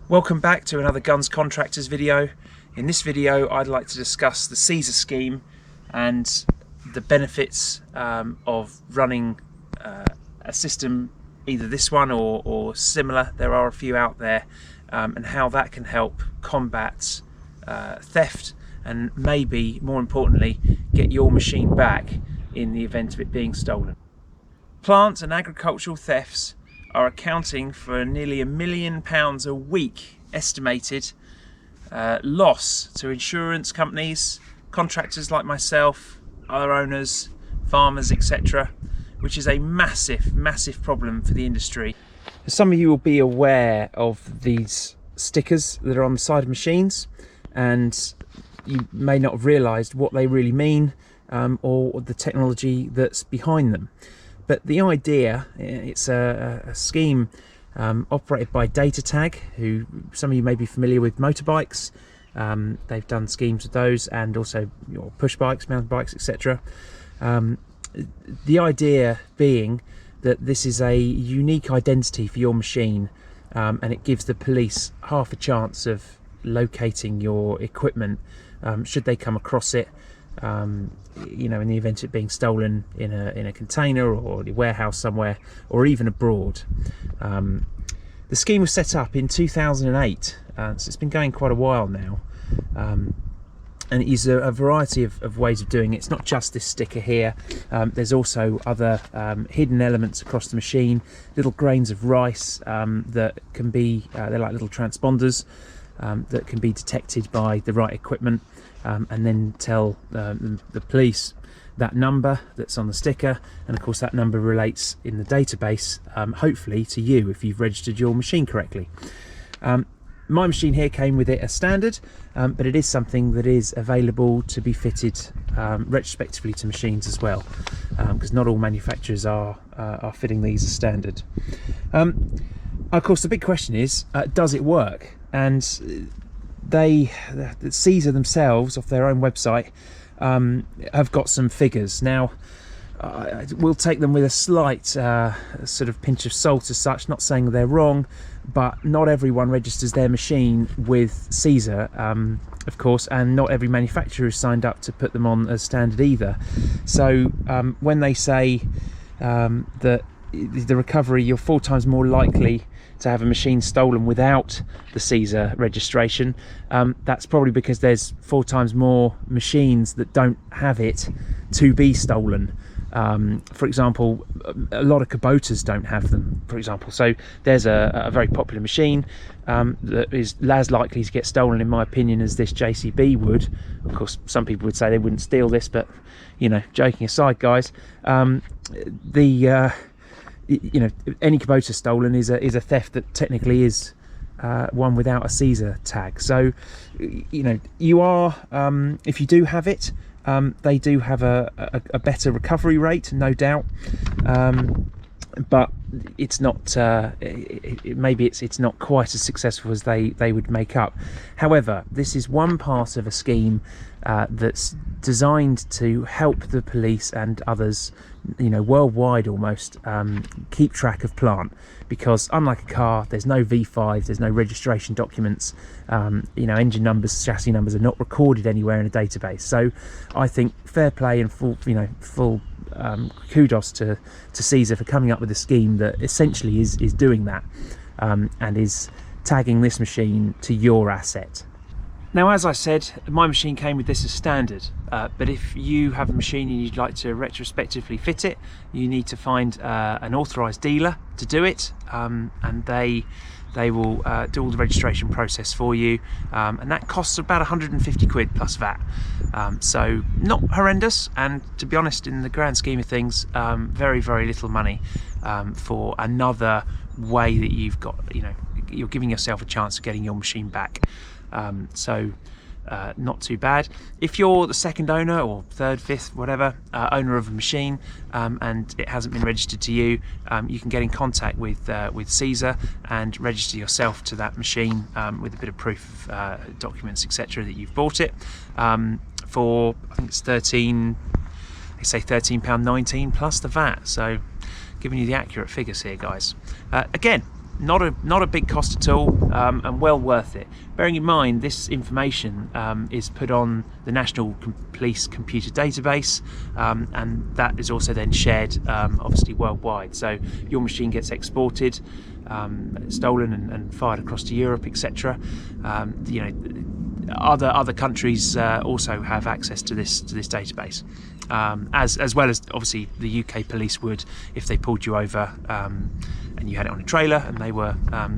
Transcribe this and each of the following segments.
Welcome back to another Guns Contractors video. In this video I'd like to discuss the CESAR scheme and the benefits of running a system, either this one or similar. There are a few out there, and how that can help combat theft and maybe more importantly get your machine back in the event of it being stolen. Plant and agricultural thefts are accounting for nearly £1 million a week estimated loss to insurance companies, contractors like myself, other owners, farmers, etc., which is a massive problem for the industry. Some of you will be aware of these stickers that are on the side of machines, and you may not have realised what they really mean or the technology that's behind them. But the idea, it's a scheme operated by Datatag, who some of you may be familiar with motorbikes. They've done schemes with those, and also push bikes, mountain bikes, etc. The idea being that this is a unique identity for your machine, and it gives the police half a chance of locating your equipment should they come across it. In the event of it being stolen in a container or a warehouse somewhere, or even abroad. The scheme was set up in 2008, so it's been going quite a while now, and it uses a variety of ways of doing it. It's not just this sticker here. There's also other hidden elements across the machine, little grains of rice that can be, they're like little transponders that can be detected by the right equipment, and then tell the police that number that's on the sticker, and of course that number relates in the database, hopefully to you if you've registered your machine correctly. My machine here came with it as standard, but it is something that is available to be fitted retrospectively to machines as well, because not all manufacturers are fitting these as standard. Of course the big question is, does it work? And the CESAR themselves, off their own website, have got some figures. Now we'll take them with a slight sort of pinch of salt as such, not saying they're wrong, but not everyone registers their machine with CESAR, of course, and not every manufacturer is signed up to put them on as standard either. So when they say that the recovery, you're 4 times more likely to have a machine stolen without the CESAR registration, that's probably because there's 4 times more machines that don't have it to be stolen. For example, a lot of Kubotas don't have them, for example. So there's a very popular machine that is as likely to get stolen, in my opinion, as this JCB would. Of course, some people would say they wouldn't steal this, but joking aside, guys, any Kubota stolen is a theft that technically is one without a CESAR tag. So you are, if you do have it, they do have a better recovery rate, no doubt, but it's not maybe it's not quite as successful as they would make up. However, this is one part of a scheme that's designed to help the police and others, worldwide almost, keep track of plant, because unlike a car, there's no V5, there's no registration documents, engine numbers, chassis numbers are not recorded anywhere in a database. So I think fair play and full kudos to CESAR for coming up with a scheme that essentially is doing that, and is tagging this machine to your asset. Now, as I said, my machine came with this as standard, but if you have a machine and you'd like to retrospectively fit it, you need to find an authorised dealer to do it, and they will do all the registration process for you, and that costs about 150 quid plus VAT. So not horrendous, and to be honest, in the grand scheme of things, very little money for another way that you've got, you're giving yourself a chance of getting your machine back. So not too bad. If you're the second owner or third, fifth, whatever, owner of a machine, and it hasn't been registered to you, you can get in contact with CESAR and register yourself to that machine with a bit of proof of documents, etc., that you've bought it, for I think it's £13.19 plus the VAT. So giving you the accurate figures here, guys. Again, not a big cost at all, and well worth it. Bearing in mind this information is put on the National Police Computer Database, and that is also then shared obviously worldwide. So your machine gets exported, stolen and fired across to Europe, etc. You know, other countries also have access to this database, as well as obviously the UK police would if they pulled you over and you had it on a trailer and they were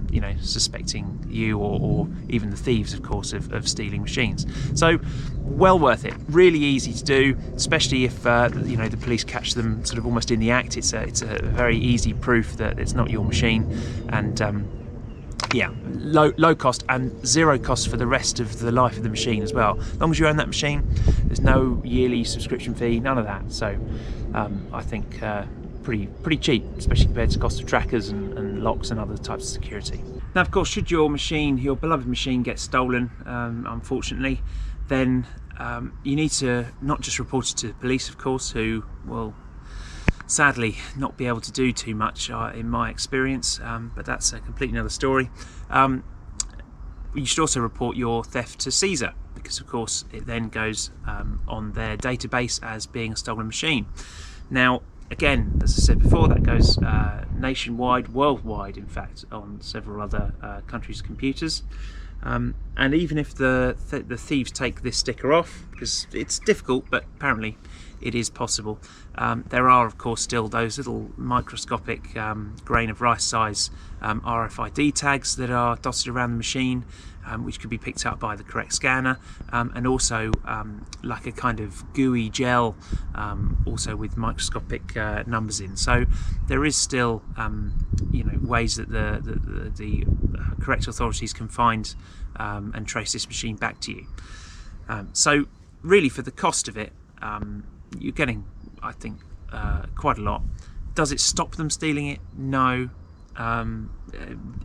you know, suspecting you or even the thieves, of course, of stealing machines. So well worth it. Really easy to do, especially if you know, the police catch them sort of almost in the act. It's a very easy proof that it's not your machine, and yeah, low cost and zero cost for the rest of the life of the machine as well. As long as you own that machine, there's no yearly subscription fee, none of that. So I think pretty cheap, especially compared to the cost of trackers and locks and other types of security. Now, of course, should your machine, your beloved machine, get stolen, unfortunately, then you need to not just report it to the police, of course, who will sadly not be able to do too much in my experience, but that's a completely another story. You should also report your theft to CESAR, because of course it then goes on their database as being a stolen machine. Now again, as I said before, that goes nationwide, worldwide in fact, on several other countries' computers. And even if the thieves take this sticker off, because it's difficult, but apparently it is possible, there are of course still those little microscopic grain of rice size RFID tags that are dotted around the machine, which could be picked up by the correct scanner, and also like a kind of gooey gel, also with microscopic numbers in. So there is still you know, ways that the correct authorities can find and trace this machine back to you. So really, for the cost of it, you're getting, I think, quite a lot. Does it stop them stealing it? No.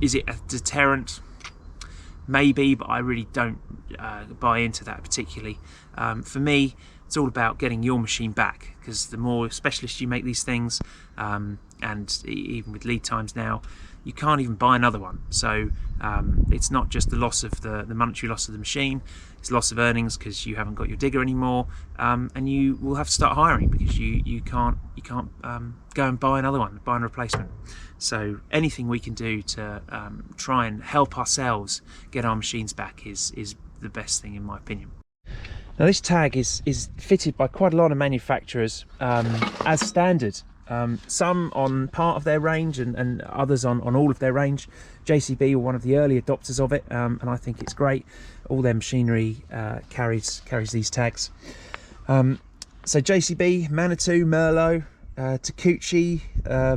Is it a deterrent? Maybe, but I really don't buy into that particularly. For me, it's all about getting your machine back, because the more specialist you make these things, and even with lead times now, you can't even buy another one. So it's not just the loss of the monetary loss of the machine, it's loss of earnings because you haven't got your digger anymore, and you will have to start hiring because you can't go and buy another one, buy a replacement. So anything we can do to try and help ourselves get our machines back is the best thing, in my opinion. Now this tag is fitted by quite a lot of manufacturers as standard. Some on part of their range and others on all of their range. JCB were one of the early adopters of it, and I think it's great. All their machinery carries these tags. So JCB, Manitou, Merlot, Takeuchi,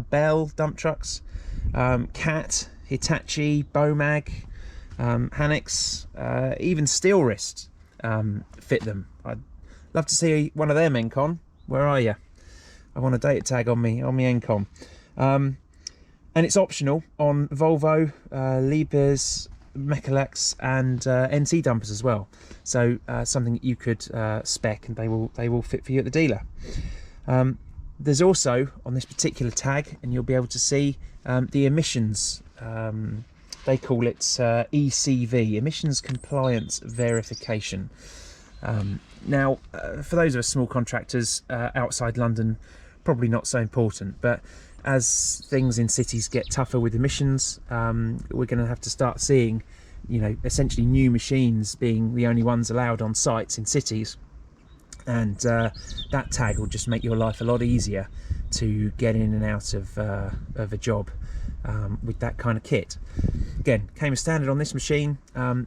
Bell dump trucks, Cat, Hitachi, Bomag, Hanex, even Steel Wrist fit them. I'd love to see one of them, Encon. Where are you? I want a data tag on me Encom. And it's optional on Volvo, Liebherr, Mechalex and NC dumpers as well. So something that you could spec, and they will fit for you at the dealer. There's also on this particular tag, and you'll be able to see the emissions. They call it ECV, Emissions Compliance Verification. Now, for those of us small contractors outside London, probably not so important, but as things in cities get tougher with emissions, we're going to have to start seeing, you know, essentially new machines being the only ones allowed on sites in cities, and that tag will just make your life a lot easier to get in and out of a job with that kind of kit. Again, came as standard on this machine.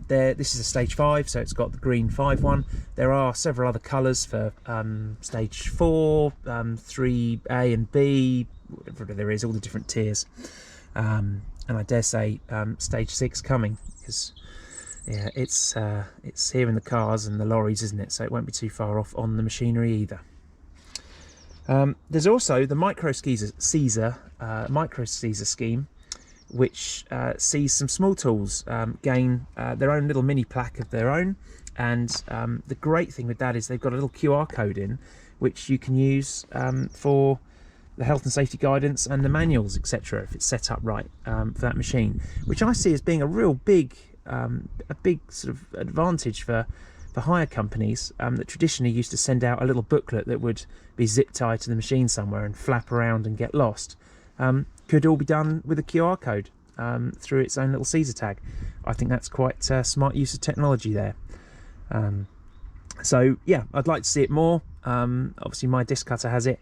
This is a stage 5, so it's got the green 5 one. There are several other colours for stage 4, 3A and B, whatever there is, all the different tiers. And I dare say stage 6 coming, because yeah, it's here in the cars and the lorries, isn't it? So it won't be too far off on the machinery either. There's also the Micro CESAR scheme, which sees some small tools gain their own little mini plaque of their own, and the great thing with that is they've got a little QR code in, which you can use for the health and safety guidance and the manuals, etc., if it's set up right for that machine, which I see as being a real big sort of advantage for hire companies that traditionally used to send out a little booklet that would be zip tied to the machine somewhere and flap around and get lost. Could all be done with a QR code through its own little CESAR tag. I think that's quite smart use of technology there. So yeah, I'd like to see it more. Obviously my disc cutter has it,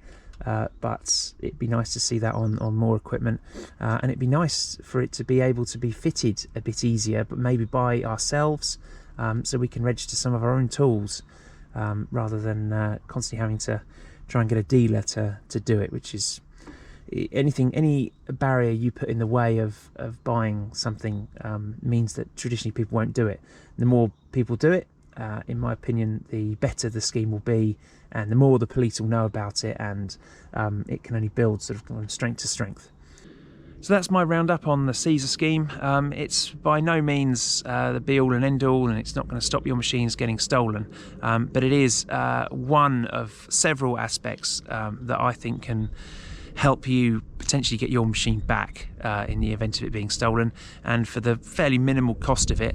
but it'd be nice to see that on more equipment, and it'd be nice for it to be able to be fitted a bit easier, but maybe by ourselves, so we can register some of our own tools, rather than constantly having to try and get a dealer to do it, which is any barrier you put in the way of buying something means that traditionally people won't do it. The more people do it, in my opinion, the better the scheme will be, and the more the police will know about it, and it can only build sort of from strength to strength. So that's my roundup on the CESAR scheme. It's by no means the be-all and end-all, and it's not going to stop your machines getting stolen, but it is one of several aspects that I think can help you potentially get your machine back in the event of it being stolen, and for the fairly minimal cost of it,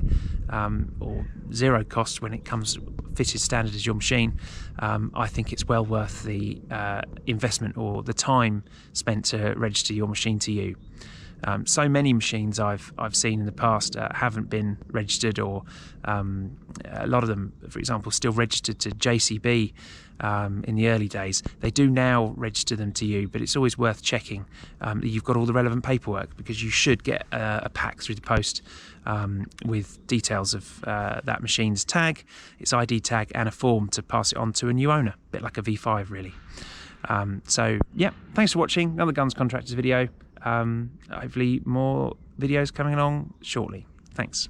or zero cost when it comes fitted standard as your machine, I think it's well worth the investment or the time spent to register your machine to you. So many machines I've seen in the past haven't been registered, or a lot of them, for example, still registered to JCB in the early days. They do now register them to you, but it's always worth checking that you've got all the relevant paperwork, because you should get a pack through the post with details of that machine's tag, its ID tag, and a form to pass it on to a new owner, a bit like a V5 really. So yeah, thanks for watching another Guns Contractors video. Hopefully more videos coming along shortly. Thanks.